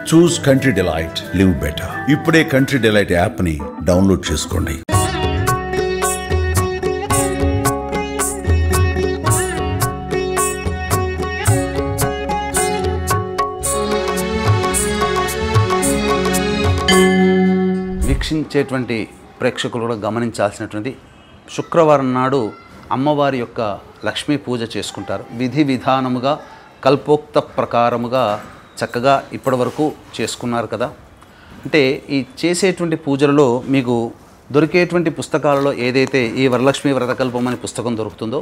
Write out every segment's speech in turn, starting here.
చూస్ country delight, live better. ఇప్పుడే country delight app ని download చేసుకోండి. వీక్షించేటువంటి ప్రేక్షకులు కూడా గమనించాల్సినటువంటి శుక్రవారం నాడు అమ్మవారి యొక్క లక్ష్మీ పూజ చేసుకుంటారు. విధి విధానముగా కల్పోక్త ప్రకారముగా చక్కగా ఇప్పటి వరకు చేసుకున్నారు కదా. అంటే ఈ చేసేటువంటి పూజలలో మీకు దొరికేటువంటి పుస్తకాలలో ఏదైతే ఈ వరలక్ష్మి వ్రతకల్పం అనే పుస్తకం దొరుకుతుందో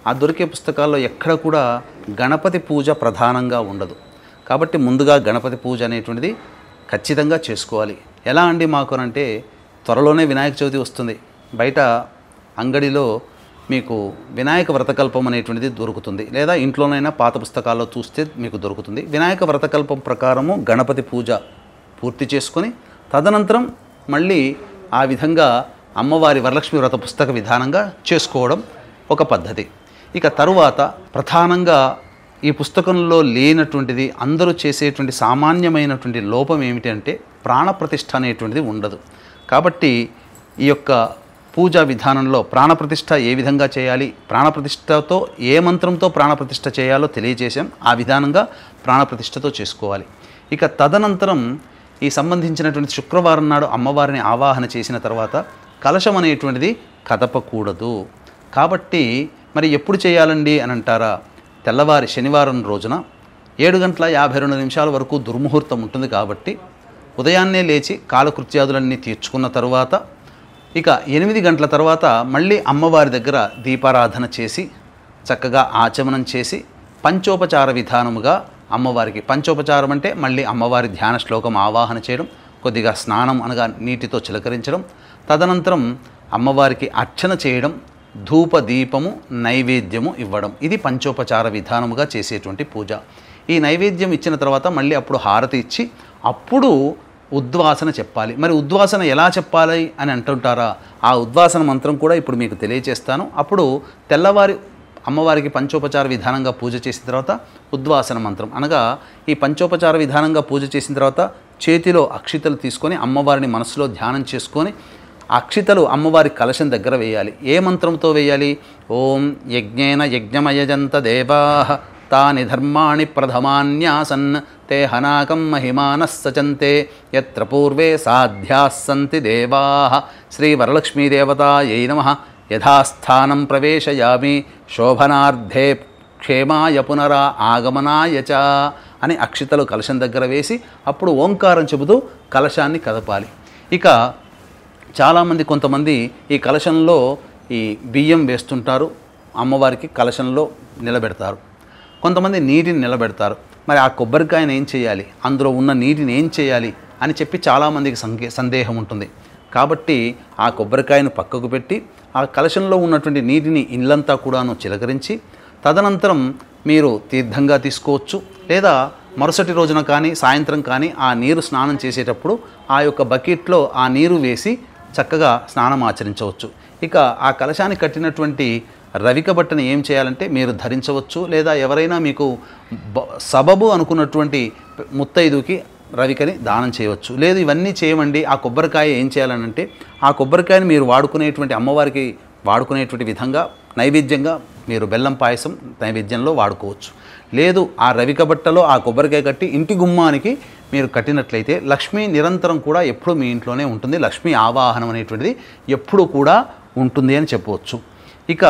ఆ దొరికే పుస్తకాల్లో ఎక్కడ కూడా గణపతి పూజ ప్రధానంగా ఉండదు. కాబట్టి ముందుగా గణపతి పూజ అనేటువంటిది ఖచ్చితంగా చేసుకోవాలి. ఎలా అండి మాకు అంటే త్వరలోనే వినాయక చవితి వస్తుంది. బయట అంగడిలో మీకు వినాయక వ్రతకల్పం అనేటువంటిది దొరుకుతుంది, లేదా ఇంట్లోనైనా పాత పుస్తకాల్లో చూస్తే మీకు దొరుకుతుంది. వినాయక వ్రతకల్పం ప్రకారము గణపతి పూజ పూర్తి చేసుకొని తదనంతరం మళ్ళీ ఆ విధంగా అమ్మవారి వరలక్ష్మి వ్రత పుస్తక విధానంగా చేసుకోవడం ఒక పద్ధతి. ఇక తరువాత ప్రధానంగా ఈ పుస్తకంలో లేనటువంటిది అందరూ చేసేటువంటి సామాన్యమైనటువంటి లోపం ఏమిటి అంటే ప్రాణప్రతిష్ఠ అనేటువంటిది ఉండదు. కాబట్టి ఈ యొక్క పూజా విధానంలో ప్రాణప్రతిష్ఠ ఏ విధంగా చేయాలి, ప్రాణప్రతిష్ఠతో ఏ మంత్రంతో ప్రాణప్రతిష్ఠ చేయాలో తెలియజేశాం. ఆ విధానంగా ప్రాణప్రతిష్ఠతో చేసుకోవాలి. ఇక తదనంతరం ఈ సంబంధించినటువంటి శుక్రవారం నాడు అమ్మవారిని ఆవాహన చేసిన తర్వాత కలశం అనేటువంటిది కదపకూడదు. కాబట్టి మరి ఎప్పుడు చేయాలండి అని అంటారా, తెల్లవారి శనివారం రోజున 7:52 వరకు దుర్ముహూర్తం ఉంటుంది. కాబట్టి ఉదయాన్నే లేచి కాలకృత్యాదులన్నీ తీర్చుకున్న తర్వాత ఇక 8 గంటల తర్వాత మళ్ళీ అమ్మవారి దగ్గర దీపారాధన చేసి చక్కగా ఆచమనం చేసి పంచోపచార విధానముగా అమ్మవారికి, పంచోపచారం అంటే మళ్ళీ అమ్మవారి ధ్యాన శ్లోకం ఆవాహన చేయడం, కొద్దిగా స్నానం అనగా నీటితో చిలకరించడం, తదనంతరం అమ్మవారికి అర్చన చేయడం, ధూప దీపము నైవేద్యము ఇవ్వడం. ఇది పంచోపచార విధానముగా చేసేటువంటి పూజ. ఈ నైవేద్యం ఇచ్చిన తర్వాత మళ్ళీ అప్పుడు హారతి ఇచ్చి అప్పుడు ఉద్వాసన చెప్పాలి. మరి ఉద్వాసన ఎలా చెప్పాలి అని అంటుంటారా, ఆ ఉద్వాసన మంత్రం కూడా ఇప్పుడు మీకు తెలియజేస్తాను. అప్పుడు తెల్లవారి అమ్మవారికి పంచోపచార విధానంగా పూజ చేసిన తర్వాత ఉద్వాసన మంత్రం అనగా ఈ పంచోపచార విధానంగా పూజ చేసిన తర్వాత చేతిలో అక్షితలు తీసుకొని అమ్మవారిని మనసులో ధ్యానం చేసుకొని అక్షితలు అమ్మవారి కలశం దగ్గర వేయాలి. ఏ మంత్రంతో వేయాలి? ఓం యజ్ఞేన యజ్ఞమయజంత దేవాః తాని ధర్మాణి ప్రథమాన్యాసన్ తే హనాకం మహిమానః సచంతే యత్ర పూర్వే సాధ్యాః సంతి దేవాః శ్రీ వరలక్ష్మీదేవతాయై నమః యథాస్థానం ప్రవేశయామి శోభనార్థే క్షేమాయ పునరా ఆగమనాయ చ అని అక్షితలు కలశం దగ్గర వేసి అప్పుడు ఓంకారం చెబుతూ కలశాన్ని కదపాలి. ఇక చాలామంది కొంతమంది ఈ కలశంలో ఈ బియ్యం వేస్తుంటారు, అమ్మవారికి కలశంలో నిలబెడతారు. కొంతమంది నీటిని నిలబెడతారు. మరి ఆ కొబ్బరికాయను ఏం చేయాలి, అందులో ఉన్న నీటిని ఏం చేయాలి అని చెప్పి చాలామందికి సందేహం ఉంటుంది. కాబట్టి ఆ కొబ్బరికాయను పక్కకు పెట్టి ఆ కలశంలో ఉన్నటువంటి నీటిని ఇల్లంతా కూడాను చిలకరించి తదనంతరం మీరు తీర్థంగా తీసుకోవచ్చు, లేదా మరుసటి రోజున కానీ సాయంత్రం కానీ ఆ నీరు స్నానం చేసేటప్పుడు ఆ యొక్క బకెట్లో ఆ నీరు వేసి చక్కగా స్నానం ఆచరించవచ్చు. ఇక ఆ కలశాన్ని కట్టినటువంటి రవిక బట్టను ఏం చేయాలంటే మీరు ధరించవచ్చు, లేదా ఎవరైనా మీకు సబబు అనుకున్నటువంటి ముత్తైదుకి రవికని దానం చేయవచ్చు. లేదు ఇవన్నీ చేయమండి, ఆ కొబ్బరికాయ ఏం చేయాలనంటే ఆ కొబ్బరికాయని మీరు వాడుకునేటువంటి అమ్మవారికి వాడుకునేటువంటి విధంగా నైవేద్యంగా మీరు బెల్లం పాయసం నైవేద్యంలో వాడుకోవచ్చు. లేదు ఆ రవిక బట్టలో ఆ కొబ్బరికాయ కట్టి ఇంటి గుమ్మానికి మీరు కట్టినట్లయితే లక్ష్మీ నిరంతరం కూడా ఎప్పుడు మీ ఇంట్లోనే ఉంటుంది. లక్ష్మీ ఆవాహనం అనేటువంటిది ఎప్పుడు కూడా ఉంటుంది అని చెప్పవచ్చు. ఇక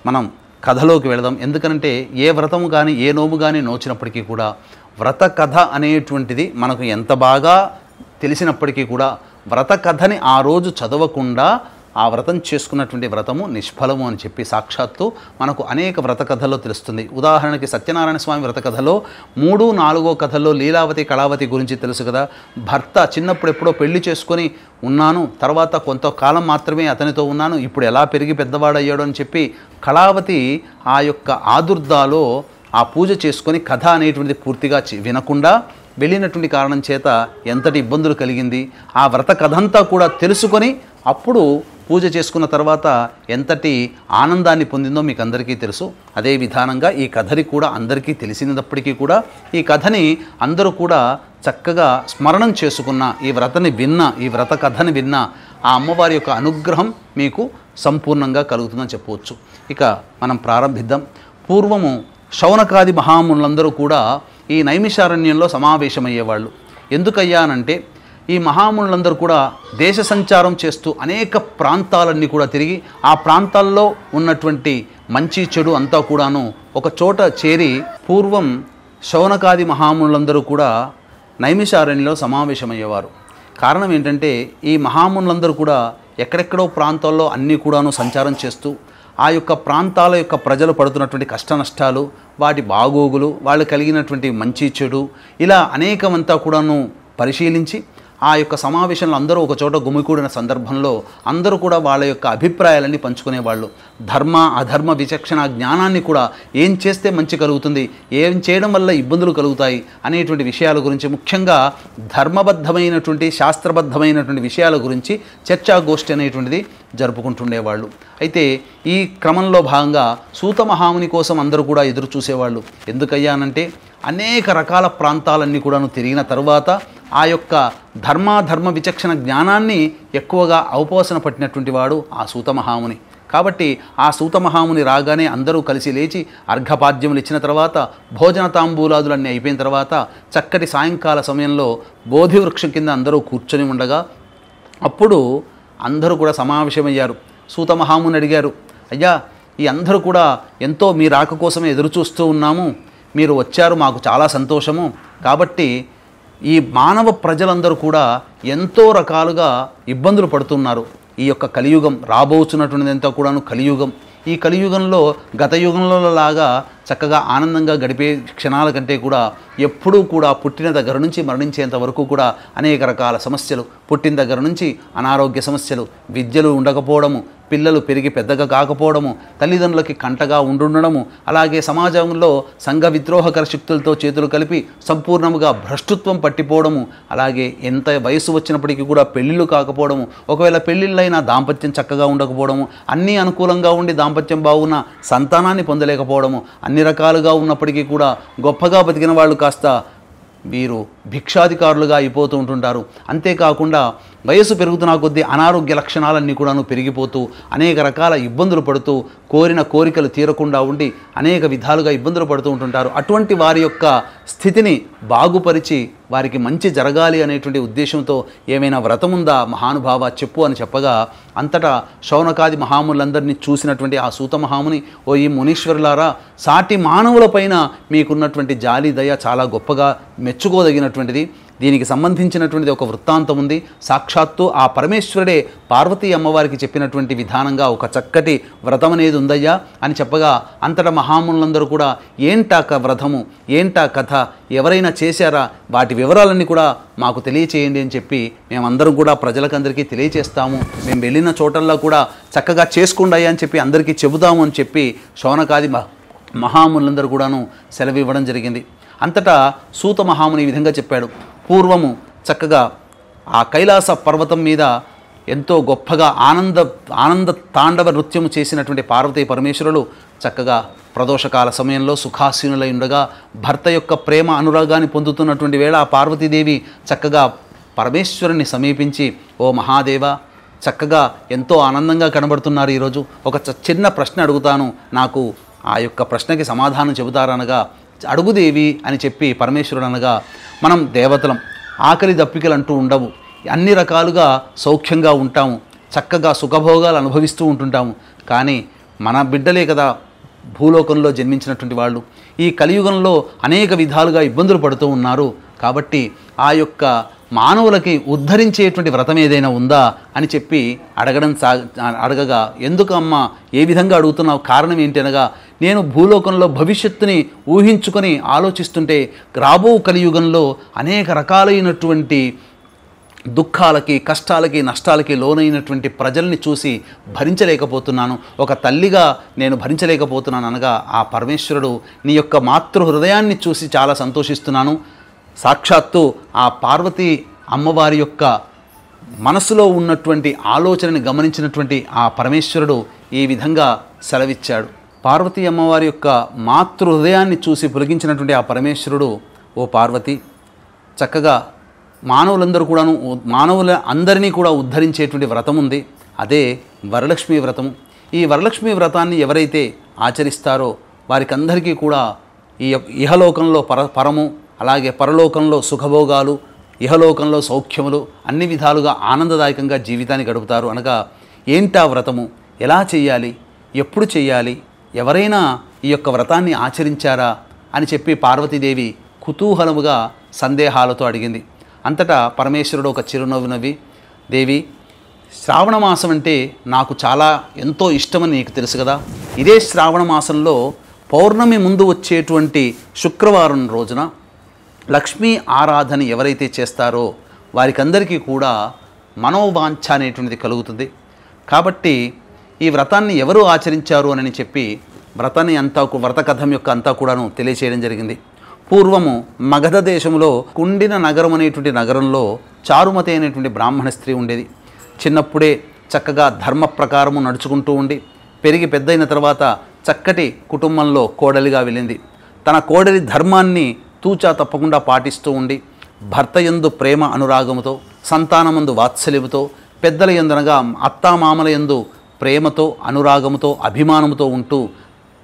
మనం కథలోకి వెళదాం. ఎందుకనంటే ఏ వ్రతము కానీ ఏ నోము కానీ నోచినప్పటికీ కూడా వ్రత కథ అనేటువంటిది మనకు ఎంత బాగా తెలిసినప్పటికీ కూడా వ్రత కథని ఆ రోజు చదవకుండా ఆ వ్రతం చేసుకున్నటువంటి వ్రతము నిష్ఫలము అని చెప్పి సాక్షాత్తు మనకు అనేక వ్రత కథల్లో తెలుస్తుంది. ఉదాహరణకి సత్యనారాయణ స్వామి వ్రత కథలో 3, 4వ కథల్లో లీలావతి కళావతి గురించి తెలుసు కదా. భర్త చిన్నప్పుడు ఎప్పుడో పెళ్లి చేసుకొని ఉన్నాను, తర్వాత కొంతకాలం మాత్రమే అతనితో ఉన్నాను, ఇప్పుడు ఎలా పెరిగి పెద్దవాడయ్యాడు అని చెప్పి కళావతి ఆ యొక్క ఆదుర్దాలో ఆ పూజ చేసుకొని కథ అనేటువంటిది పూర్తిగా వినకుండా వెళ్ళినటువంటి కారణం చేత ఎంతటి ఇబ్బందులు కలిగింది. ఆ వ్రత కథంతా కూడా తెలుసుకొని అప్పుడు పూజ చేసుకున్న తర్వాత ఎంతటి ఆనందాన్ని పొందిందో మీకు అందరికీ తెలుసు. అదే విధానంగా ఈ కథని కూడా అందరికీ తెలిసినప్పటికీ కూడా ఈ కథని అందరూ కూడా చక్కగా స్మరణం చేసుకున్న, ఈ వ్రత కథని విన్న ఆ అమ్మవారి యొక్క అనుగ్రహం మీకు సంపూర్ణంగా కలుగుతుందని చెప్పవచ్చు. ఇక మనం ప్రారంభిద్దాం. పూర్వము శౌనకాది మహామునులందరూ కూడా ఈ నైమిషారణ్యంలో సమావేశమయ్యేవాళ్ళు. ఎందుకయ్యానంటే ఈ మహామునులందరూ కూడా దేశ సంచారం చేస్తూ అనేక ప్రాంతాలన్నీ కూడా తిరిగి ఆ ప్రాంతాల్లో ఉన్నటువంటి మంచి చెడు అంతా కూడాను ఒక చోట చేరి, పూర్వం శౌనకాది మహామునులందరూ కూడా నైమిషారణ్యంలో సమావేశమయ్యేవారు. కారణం ఏంటంటే ఈ మహామునులందరూ కూడా ఎక్కడెక్కడో ప్రాంతాల్లో అన్నీ కూడాను సంచారం చేస్తూ ఆ యొక్క ప్రాంతాల యొక్క ప్రజలు పడుతున్నటువంటి కష్ట నష్టాలు, వాటి బాగోగులు, వాళ్ళు కలిగినటువంటి మంచి చెడు, ఇలా అనేకమంతా కూడాను పరిశీలించి ఆ యొక్క సమావేశంలో అందరూ ఒక చోట గుమికూడిన సందర్భంలో అందరూ కూడా వాళ్ళ యొక్క అభిప్రాయాలన్నీ పంచుకునేవాళ్ళు. ధర్మ అధర్మ విచక్షణ జ్ఞానాన్ని కూడా ఏం చేస్తే మంచి కలుగుతుంది, ఏం చేయడం వల్ల ఇబ్బందులు కలుగుతాయి అనేటువంటి విషయాల గురించి, ముఖ్యంగా ధర్మబద్ధమైనటువంటి శాస్త్రబద్ధమైనటువంటి విషయాల గురించి చర్చాగోష్ఠి అనేటువంటిది జరుపుకుంటుండేవాళ్ళు. అయితే ఈ క్రమంలో భాగంగా సూత మహాముని కోసం అందరూ కూడా ఎదురు చూసేవాళ్ళు. ఎందుకయ్యానంటే అనేక రకాల ప్రాంతాలన్నీ కూడాను తిరిగిన తరువాత ఆ యొక్క ధర్మ విచక్షణ జ్ఞానాన్ని ఎక్కువగా అవపోసన పట్టినటువంటి వాడు ఆ సూత మహాముని. కాబట్టి ఆ సూత మహాముని రాగానే అందరూ కలిసి లేచి అర్ఘపాద్యములు ఇచ్చిన తర్వాత, భోజన తాంబూలాదులన్నీ అయిపోయిన తర్వాత చక్కటి సాయంకాల సమయంలో బోధి వృక్షం కింద అందరూ కూర్చొని ఉండగా అప్పుడు అందరూ కూడా సమావేశమయ్యారు. సూత మహాముని అడిగారు, అయ్యా, ఈ అందరూ కూడా ఎంతో మీ రాక కోసమే ఎదురు చూస్తూ ఉన్నాము, మీరు వచ్చారు, మాకు చాలా సంతోషము. కాబట్టి ఈ మానవ ప్రజలందరూ కూడా ఎంతో రకాలుగా ఇబ్బందులు పడుతున్నారు. ఈ యొక్క కలియుగం రాబోతున్నటువంటిదంతా కూడాను కలియుగం. ఈ కలియుగంలో గత యుగంలో లాగా చక్కగా ఆనందంగా గడిపే క్షణాల కంటే కూడా ఎప్పుడూ కూడా పుట్టిన దగ్గర నుంచి మరణించేంత వరకు కూడా అనేక రకాల సమస్యలు, పుట్టిన దగ్గర నుంచి అనారోగ్య సమస్యలు, విద్యలు ఉండకపోవడము, పిల్లలు పెరిగి పెద్దగా కాకపోవడము, తల్లిదండ్రులకి కంటగా ఉండుండడము, అలాగే సమాజంలో సంఘ విద్రోహకర శక్తులతో చేతులు కలిపి సంపూర్ణముగా భ్రష్టుత్వం పట్టిపోవడము, అలాగే ఎంత వయసు వచ్చినప్పటికీ కూడా పెళ్ళిళ్ళు కాకపోవడము, ఒకవేళ పెళ్ళిళ్ళైనా దాంపత్యం చక్కగా ఉండకపోవడము, అన్నీ అనుకూలంగా ఉండి దాంపత్యం బాగున్న సంతానాన్ని పొందలేకపోవడము, అన్ని రకాలుగా ఉన్నప్పటికీ కూడా గొప్పగా బతికిన వాళ్ళు కాస్త వీరు భిక్షాధికారులుగా అయిపోతూ ఉంటుంటారు. అంతేకాకుండా వయసు పెరుగుతున్న కొద్దీ అనారోగ్య లక్షణాలన్నీ కూడాను పెరిగిపోతూ అనేక రకాల ఇబ్బందులు పడుతూ కోరిన కోరికలు తీరకుండా ఉండి అనేక విధాలుగా ఇబ్బందులు పడుతూ ఉంటుంటారు. అటువంటి వారి యొక్క స్థితిని బాగుపరిచి వారికి మంచి జరగాలి అనేటువంటి ఉద్దేశంతో ఏమైనా వ్రతముందా మహానుభావ చెప్పు అని చెప్పగా, అంతటా శౌనకాది మహాములందరినీ చూసినటువంటి ఆ సూత మహాముని, ఓ ఈ మునీశ్వరులారా, సాటి మానవులపైన మీకున్నటువంటి జాలి దయ చాలా గొప్పగా మెచ్చుకోదగినటువంటిది. దీనికి సంబంధించినటువంటిది ఒక వృత్తాంతం ఉంది. సాక్షాత్తు ఆ పరమేశ్వరుడే పార్వతీ అమ్మవారికి చెప్పినటువంటి విధానంగా ఒక చక్కటి వ్రతం అనేది ఉందయ్యా అని చెప్పగా, అంతటా మహామునులందరూ కూడా ఏంటా వ్రతము, ఏంటా కథ, ఎవరైనా చేశారా, వాటి వివరాలన్నీ కూడా మాకు తెలియచేయండి అని చెప్పి మేమందరం కూడా ప్రజలకందరికీ తెలియచేస్తాము, మేము వెళ్ళిన చోటల్లో కూడా చక్కగా చేసుకుండాయి అని చెప్పి అందరికీ చెబుతాము అని చెప్పి శౌనకాది మహామునులందరూ కూడాను సెలవు ఇవ్వడం జరిగింది. అంతటా సూత మహాముని ఈ విధంగా చెప్పాడు. పూర్వము చక్కగా ఆ కైలాస పర్వతం మీద ఎంతో గొప్పగా ఆనంద తాండవ నృత్యము చేసినటువంటి పార్వతీ పరమేశ్వరులు చక్కగా ప్రదోషకాల సమయంలో సుఖాసీనులై ఉండగా భర్త యొక్క ప్రేమ అనురాగాన్ని పొందుతున్నటువంటి వేళ ఆ పార్వతీదేవి చక్కగా పరమేశ్వరుని సమీపించి, ఓ మహాదేవ, చక్కగా ఎంతో ఆనందంగా కనబడుతున్నారు ఈరోజు, ఒక చిన్న ప్రశ్న అడుగుతాను, నాకు ఆ యొక్క ప్రశ్నకి సమాధానం చెబుతారనగా, అడుగుదేవి అని చెప్పి పరమేశ్వరుడు అనగా, మనం దేవతలం, ఆకలి దప్పికలు అంటూ ఉండవు, అన్ని రకాలుగా సౌఖ్యంగా ఉంటాము, చక్కగా సుఖభోగాలు అనుభవిస్తూ ఉంటుంటాము. కానీ మన బిడ్డలే కదా భూలోకంలో జన్మించినటువంటి వాళ్ళు, ఈ కలియుగంలో అనేక విధాలుగా ఇబ్బందులు పడుతూ ఉన్నారు. కాబట్టి ఆ యొక్క మానవులకి ఉద్ధరించేటువంటి వ్రతం ఏదైనా ఉందా అని చెప్పి అడగగా, ఎందుకు అమ్మ, ఏ విధంగా అడుగుతున్నావు, కారణం ఏంటి అనగా, నేను భూలోకంలో భవిష్యత్తుని ఊహించుకొని ఆలోచిస్తుంటే రాబో కలియుగంలో అనేక రకాలైనటువంటి దుఃఖాలకి, కష్టాలకి, నష్టాలకి లోనైనటువంటి ప్రజల్ని చూసి భరించలేకపోతున్నాను, ఒక తల్లిగా నేను భరించలేకపోతున్నాను అనగా, ఆ పరమేశ్వరుడు నీ యొక్క మాతృ హృదయాన్ని చూసి చాలా సంతోషిస్తున్నాను, సాక్షాత్తు ఆ పార్వతీ అమ్మవారి యొక్క మనసులో ఉన్నటువంటి ఆలోచనని గమనించినటువంటి ఆ పరమేశ్వరుడు ఈ విధంగా సెలవిచ్చాడు. పార్వతీ అమ్మవారి యొక్క మాతృ హృదయాన్ని చూసి పులకించినటువంటి ఆ పరమేశ్వరుడు, ఓ పార్వతి, చక్కగా మానవుల అందరినీ కూడా ఉద్ధరించేటువంటి వ్రతం ఉంది, అదే వరలక్ష్మీ వ్రతము. ఈ వరలక్ష్మీ వ్రతాన్ని ఎవరైతే ఆచరిస్తారో వారికందరికీ కూడా ఈ ఇహలోకంలో పరము, అలాగే పరలోకంలో సుఖభోగాలు, ఇహలోకంలో సౌఖ్యములు, అన్ని విధాలుగా ఆనందదాయకంగా జీవితాన్ని గడుపుతారు. అనగా ఏంటా వ్రతము, ఎలా చేయాలి, ఎప్పుడు చేయాలి, ఎవరైనా ఈ యొక్క వ్రతాన్ని ఆచరించారా అని చెప్పి పార్వతీదేవి కుతూహలముగా సందేహాలతో అడిగింది. అంతటా పరమేశ్వరుడు ఒక చిరునవ్వు నవ్వి, దేవి, శ్రావణ మాసం అంటే నాకు చాలా ఎంతో ఇష్టమని నీకు తెలుసు కదా. ఇదే శ్రావణ మాసంలో పౌర్ణమి ముందు వచ్చేటువంటి శుక్రవారం రోజున లక్ష్మీ ఆరాధన ఎవరైతే చేస్తారో వారికందరికీ కూడా మనోవాంఛ అనేటువంటిది కలుగుతుంది. కాబట్టి ఈ వ్రతాన్ని ఎవరు ఆచరించారు అని చెప్పి వ్రత కథం యొక్క అంతా కూడాను తెలియచేయడం జరిగింది. పూర్వము మగధ దేశంలో కుండిన నగరం అనేటువంటి నగరంలో చారుమతి అనేటువంటి బ్రాహ్మణ స్త్రీ ఉండేది. చిన్నప్పుడే చక్కగా ధర్మ ప్రకారము నడుచుకుంటూ ఉండి పెరిగి పెద్దయిన తర్వాత చక్కటి కుటుంబంలో కోడలిగా వెళ్ళింది. తన కోడలి ధర్మాన్ని తూచా తప్పకుండా పాటిస్తూ ఉండి భర్త యందు ప్రేమ అనురాగముతో, సంతానమందు వాత్సల్యముతో, పెద్దల యందనగా అత్తామామల యందు ప్రేమతో, అనురాగముతో, అభిమానముతో ఉంటూ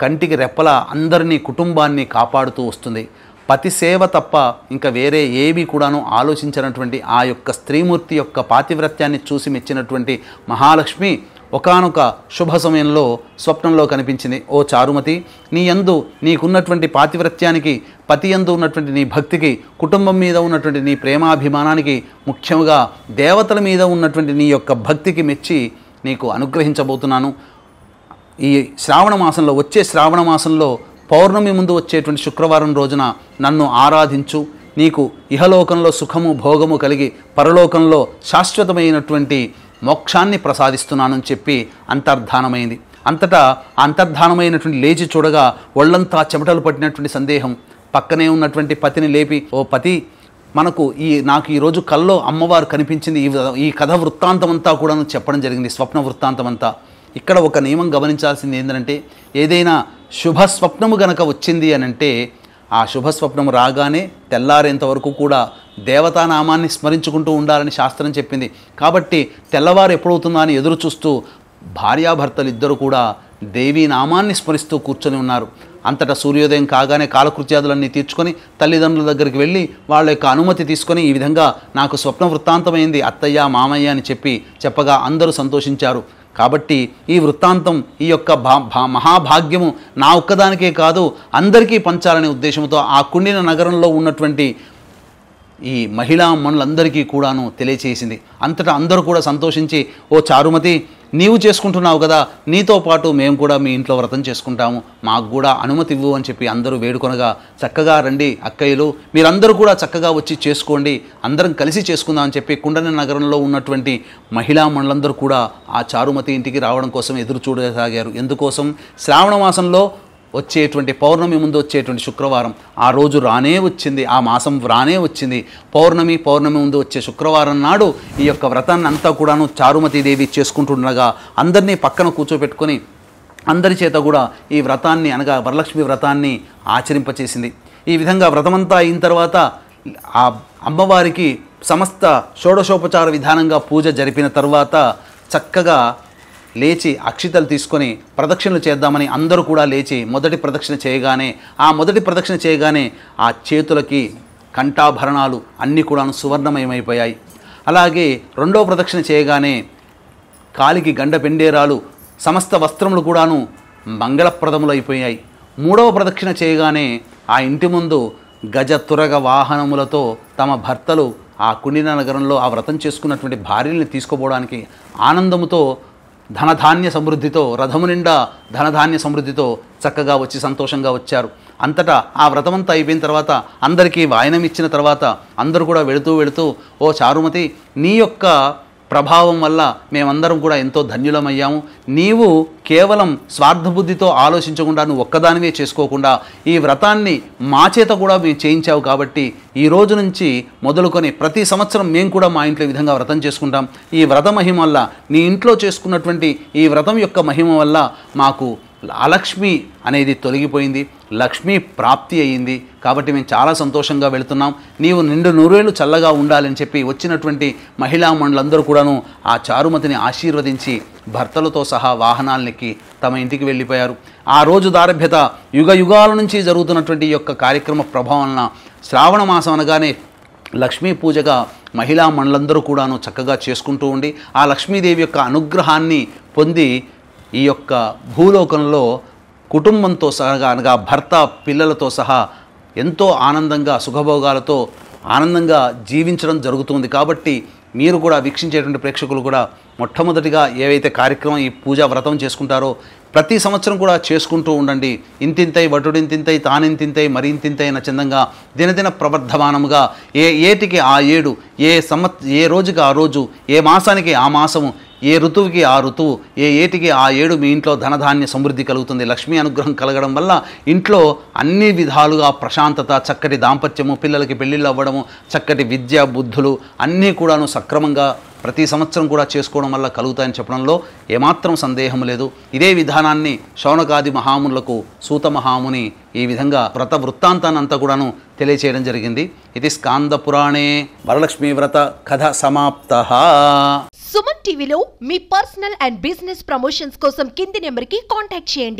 కంటికి రెప్పలా అందరినీ కుటుంబాన్ని కాపాడుతూ వస్తుంది. పతి సేవ తప్ప ఇంకా వేరే ఏవి కూడాను ఆలోచించినటువంటి ఆ యొక్క స్త్రీమూర్తి యొక్క పాతివ్రత్యాన్ని చూసి మెచ్చినటువంటి మహాలక్ష్మి ఒకానొక శుభ సమయంలో స్వప్నంలో కనిపించింది. ఓ చారుమతి, నీ యందు నీకున్నటువంటి పాతివ్రత్యానికి, పతి యందు ఉన్నటువంటి నీ భక్తికి, కుటుంబం మీద ఉన్నటువంటి నీ ప్రేమాభిమానానికి, ముఖ్యంగా దేవతల మీద ఉన్నటువంటి నీ యొక్క భక్తికి మెచ్చి నీకు అనుగ్రహించబోతున్నాను. ఈ శ్రావణ మాసంలో, వచ్చే శ్రావణ మాసంలో పౌర్ణమి ముందు వచ్చేటువంటి శుక్రవారం రోజున నన్ను ఆరాధించు. నీకు ఇహలోకంలో సుఖము భోగము కలిగి పరలోకంలో శాశ్వతమైనటువంటి మోక్షాన్ని ప్రసాదిస్తున్నానని చెప్పి అంతర్ధానమైంది. అంతటా అంతర్ధానమైనటువంటి లేచి చూడగా ఒళ్ళంతా చెమటలు పట్టినటువంటి సందేహం. పక్కనే ఉన్నటువంటి పతిని లేపి, ఓ పతి, నాకు ఈరోజు కల్లో అమ్మవారు కనిపించింది. ఈ కథ వృత్తాంతం అంతా కూడా చెప్పడం జరిగింది, స్వప్న వృత్తాంతం అంతా. ఇక్కడ ఒక నియమం గమనించాల్సింది ఏంటంటే, ఏదైనా శుభస్వప్నము గనక వచ్చింది అనంటే ఆ శుభస్వప్నము రాగానే తెల్లారేంత వరకు కూడా దేవతానామాన్ని స్మరించుకుంటూ ఉండాలని శాస్త్రం చెప్పింది. కాబట్టి తెల్లవారు ఎప్పుడవుతుందా అని ఎదురు చూస్తూ భార్యాభర్తలు ఇద్దరు కూడా దేవీ నామాన్ని స్మరిస్తూ కూర్చొని ఉన్నారు. అంతటా సూర్యోదయం కాగానే కాలకృత్యాదులన్నీ తీర్చుకొని తల్లిదండ్రుల దగ్గరికి వెళ్ళి వాళ్ళ యొక్క అనుమతి తీసుకొని, ఈ విధంగా నాకు స్వప్న వృత్తాంతమైంది అత్తయ్య మామయ్య అని చెప్పగా అందరూ సంతోషించారు. కాబట్టి ఈ వృత్తాంతం, ఈ యొక్క మహాభాగ్యము నా ఒక్కదానికే కాదు అందరికీ పంచాలనే ఉద్దేశంతో ఆ కుండిన నగరంలో ఉన్నటువంటి ఈ మహిళా మనులందరికీ కూడాను తెలియచేసింది. అంతటా అందరూ కూడా సంతోషించి, ఓ చారుమతి, నీవు చేసుకుంటున్నావు కదా, నీతో పాటు మేము కూడా మీ ఇంట్లో వ్రతం చేసుకుంటాము, మాకు కూడా అనుమతి ఇవ్వు అని చెప్పి అందరూ వేడుకొనగా, చక్కగా రండి అక్కయ్యలు, మీరందరూ కూడా చక్కగా వచ్చి చేసుకోండి, అందరం కలిసి చేసుకుందాం అని చెప్పి కుండన నగరంలో ఉన్నటువంటి మహిళా మనులందరూ కూడా ఆ చారుమతి ఇంటికి రావడం కోసం ఎదురు చూడసాగారు. ఎందుకోసం? శ్రావణ మాసంలో వచ్చేటువంటి పౌర్ణమి ముందు వచ్చేటువంటి శుక్రవారం ఆ రోజు రానే వచ్చింది, ఆ మాసం రానే వచ్చింది. పౌర్ణమి ముందు వచ్చే శుక్రవారం నాడు ఈ యొక్క వ్రతాన్ని అంతా కూడాను చారుమతీదేవి చేసుకుంటుండగా అందరినీ పక్కన కూర్చోబెట్టుకొని అందరి చేత కూడా ఈ వ్రతాన్ని, అనగా వరలక్ష్మి వ్రతాన్ని ఆచరింపచేసింది. ఈ విధంగా వ్రతమంతా అయిన తర్వాత ఆ అమ్మవారికి సమస్త షోడశోపచార విధానంగా పూజ జరిపిన తర్వాత చక్కగా లేచి అక్షితలు తీసుకొని ప్రదక్షిణలు చేద్దామని అందరూ కూడా లేచి మొదటి ప్రదక్షిణ చేయగానే ఆ చేతులకి కంఠాభరణాలు అన్నీ కూడాను సువర్ణమయమైపోయాయి. అలాగే రెండవ ప్రదక్షిణ చేయగానే కాలికి గండ పెండేరాలు, సమస్త వస్త్రములు కూడాను మంగళప్రదములు అయిపోయాయి. మూడవ ప్రదక్షిణ చేయగానే ఆ ఇంటి ముందు గజ తురగ వాహనములతో తమ భర్తలు ఆ కుండిన నగరంలో ఆ వ్రతం చేసుకున్నటువంటి భార్యల్ని తీసుకుపోవడానికి ఆనందముతో ధనధాన్య సమృద్ధితో, రథము నిండా ధనధాన్య సమృద్ధితో చక్కగా వచ్చి సంతోషంగా వచ్చారు. అంతటా ఆ వ్రతమంతా అయిపోయిన తర్వాత అందరికీ వాయనం ఇచ్చిన తర్వాత అందరూ కూడా వెళుతూ ఓ చారుమతి, నీ యొక్క ప్రభావం వల్ల మేమందరం కూడా ఎంతో ధన్యులమయ్యాము. నీవు కేవలం స్వార్థబుద్ధితో ఆలోచించకుండా నువ్వు ఒక్కదానివే చేసుకోకుండా ఈ వ్రతాన్ని మా చేత కూడా మేము చేయించావు కాబట్టి ఈ రోజు నుంచి మొదలుకొని ప్రతి సంవత్సరం మేము కూడా మా ఇంట్లో ఈ విధంగా వ్రతం చేసుకుంటాం. ఈ వ్రత మహిమ వల్ల నీ ఇంట్లో చేసుకున్నటువంటి ఈ వ్రతం యొక్క మహిమ వల్ల మాకు అలక్ష్మి అనేది తొలగిపోయింది, లక్ష్మీ ప్రాప్తి అయ్యింది. కాబట్టి మేము చాలా సంతోషంగా వెళుతున్నాం. నీవు నిండు నూరేళ్ళు చల్లగా ఉండాలని చెప్పి వచ్చినటువంటి మహిళా మండలందరూ కూడాను ఆ చారుమతిని ఆశీర్వదించి భర్తలతో సహా వాహనాలకి తమ ఇంటికి వెళ్ళిపోయారు. ఆ రోజు దారభ్యత యుగ యుగాల నుంచి జరుగుతున్నటువంటి ఈ యొక్క కార్యక్రమ ప్రభావం వలన శ్రావణ మాసం అనగానే లక్ష్మీ పూజగా మహిళా మండలందరూ కూడాను చక్కగా చేసుకుంటూ ఉండి ఆ లక్ష్మీదేవి యొక్క అనుగ్రహాన్ని పొంది ఈ యొక్క భూలోకంలో కుటుంబంతో సహా అనగా భర్త పిల్లలతో సహా ఎంతో ఆనందంగా సుఖభోగాలతో ఆనందంగా జీవించడం జరుగుతుంది. కాబట్టి మీరు కూడా వీక్షించేటువంటి ప్రేక్షకులు కూడా మొట్టమొదటిగా ఏవైతే కార్యక్రమం ఈ పూజా వ్రతం చేసుకుంటారో ప్రతి సంవత్సరం కూడా చేసుకుంటూ ఉండండి. ఇంతింతై వటుడింతింతై తానింతింతై మరింతింతై అన్న చందంగా దినదిన ప్రవర్ధమానముగా ఏటికి ఆ ఏడు, ఏ రోజుకి ఆ రోజు, ఏ మాసానికి ఆ మాసము, ఏ ఋతువుకి ఆ ఋతువు, ఏ ఏటికి ఆ ఏడు మీ ఇంట్లో ధనధాన్య సమృద్ధి కలుగుతుంది. లక్ష్మీ అనుగ్రహం కలగడం వల్ల ఇంట్లో అన్ని విధాలుగా ప్రశాంతత, చక్కటి దాంపత్యము, పిల్లలకి పెళ్ళిళ్ళు అవ్వడము, చక్కటి విద్య బుద్ధులు అన్నీ కూడాను సక్రమంగా ప్రతి సంవత్సరం కూడా చేసుకోవడం వల్ల కలుగుతాయని చెప్పడంలో ఏమాత్రం సందేహం లేదు. ఇదే విధానాన్ని శౌనకాది మహామునులకు సూత మహాముని ఈ విధంగా వ్రత వృత్తాంతాన్ని అంతా కూడాను తెలియచేయడం జరిగింది. ఇది స్కాంద పురాణే వరలక్ష్మీ వ్రత కథ సమాప్తః. సుమన్ టీవీలో మీ పర్సనల్ అండ్ బిజినెస్ ప్రమోషన్స్ కోసం కింది నెంబర్కి కాంటాక్ట్ చేయండి.